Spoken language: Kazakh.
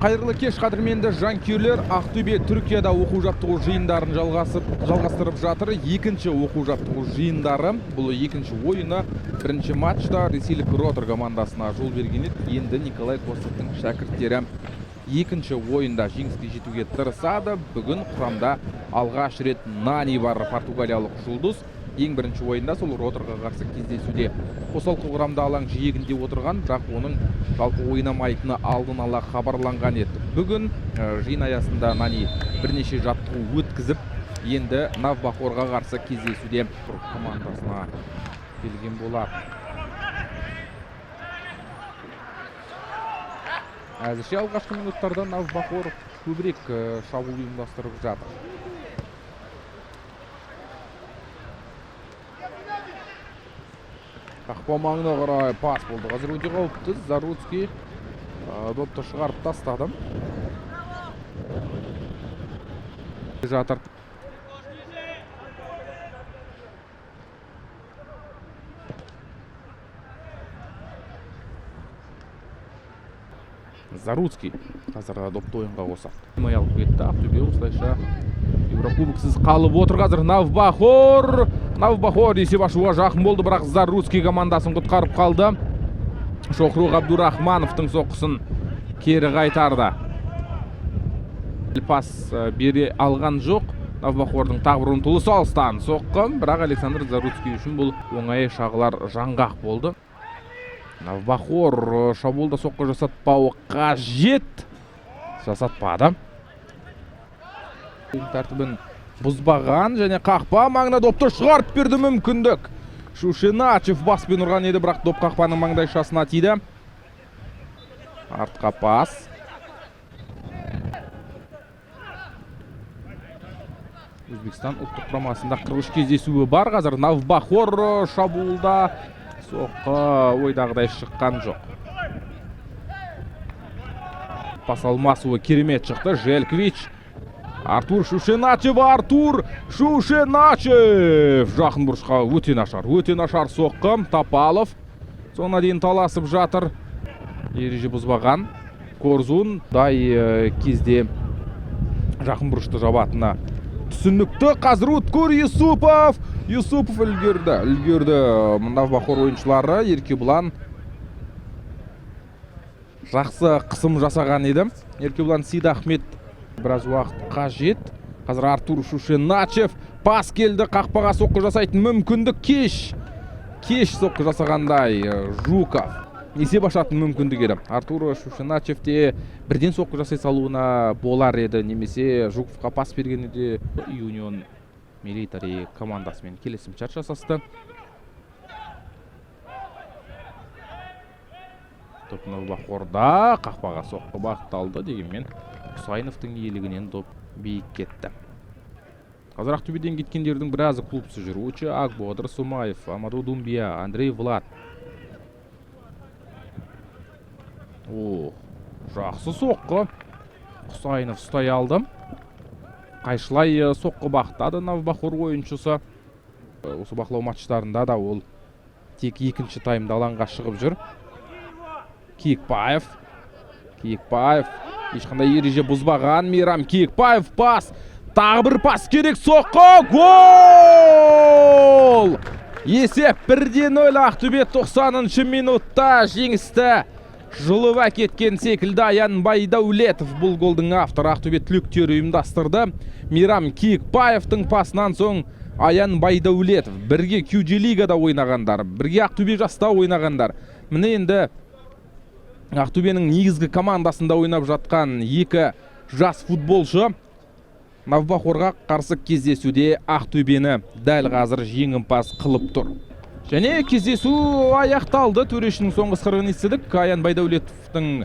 Қайырлы кеш қадірменді жанкүйерлер, Ақтөбе Түркияда оқу-жаттығу жиындарын жалғастырып жатыр. Екінші оқу-жаттығу жиындары, бұл екінші ойыны бірінші матчта ресейлік Ротор командасына жол берген еді. Енді Николай Костовтың шәкірттері екінші ойында жеңіске жетуге тырысады. Бүгін құрамда алғаш рет Нани бар, португалиялық жұлдыз. Ең бірінші ойында сол Роторға қарсы кездесуде қосалқы құрамда алаң жиегінде отырған, бірақ оның жалпы ойнамайтыны алдын ала хабарланған еді. Бүгін жиын аясында Нани бірнеше жаттығу өткізіп, енді Навбахорға қарсы кездесуде командасына келген болады. Әзірше алғашқы минуттарда Навбахор көбірек шабуыл ұйымдастырып жатыр. Қақпа маңына қарай пас болды. Қазір өте қауіпті. Заруцкий допты шығарып тастады. Жатыр. Заруцкий қазір допты ойынға қосады. Алып кетті. Ақтөбе осылайша Еврокубоксыз қалып отыр. Қазір Навбахор есеп ашуға жақын болды, бірақ Заруцкий командасын құтқарып қалды. Шохрух Абдурахмановтың соққысын кері қайтарды. Пас бере алған жоқ. Навбахордың тағы бір ұмтылысы алыстан соққы, бірақ Александр Заруцкий үшін бұл оңай шағылар жаңғақ болды. Навбахор шабуылда соққы жасатпауы қажет. Жасатпады. Тәртібін бұзбаған және қақпа маңына допты шығарып берді мүмкіндік. Шушиначев баспен ұрған еді, бірақ доп қақпаның маңдайшасына тиді. Артқа пас. Өзбекстан ұлттық құрамасында 43 кездесуі бар. Қазір Навбахор шабуылда соққы ойдағыдай шыққан жоқ. Пас алмасуы керемет шықты. Желквич. Артур Шушиначев, жақын бұрышқа өте нашар соққы. Тапалов соңына дейін таласып жатыр. Ереже бұзбаған. Корзун дай кезде жақын бұрышты жабатына түсінікті. Қазір Уткур Юсупов үлгерді. Навбахор ойыншылары Еркебұлан жақсы қысым жасаған еді. Еркебұлан Сейдахмет біраз уақыт қажет. Қазір Артур Шушиначев пас келді, қақпаға соққы жасайтын мүмкіндік. Кеш соққы жасағандай Жуков есеп ашатын мүмкіндік еді. Артур Шушиначевте бірден соққы жасай салуына болар еді, немесе Жуковқа пас бергенде Юнион Милитари командасымен келісімшарт жасасты. Топ Навбахорда қақпаға соққы бағытталды, дегенмен Құсайыновтың иелігінен доп биік кетті. Қазір Ақтөбеден кеткендердің біразы клубсы жүр. Очи Акбодыр Сумаев, Амаду Думбия, Андрей Влад. Жақсы соққы. Құсайынов ұстай алды. Қайшылай соққы бақтады Навбахор ойыншысы. Осы бақылау матчтарында да ол тек екінші таймда алаңға шығып жүр. Киікбаев. Ешқандай ереже бұзбаған. Мейрам Киікбаев пас. Тағы бір пас керек, соққы. Гол! Есеп 1-0. Ақтөбе 90-шы минутта жеңісті жұлып әкеткен секілді Аян Байдәулетов бұл голдың авторы. Ақтөбе түлектері ұйымдастырды. Мейрам Киікбаевтың пасынан соң Аян Байдәулетов. Бірге QG лигада ойнағандар, бірге Ақтөбе жаста ойнағандар. Міне енді Ақтөбенің негізгі командасында ойнап жатқан екі жас футболшы Навбахорға қарсы кездесуде Ақтөбені дәл қазір жеңімпаз қылып тұр. Және кездесу аяқталды. Төрешінің соңғы сырғын естідік. Аян Байдәулетовтың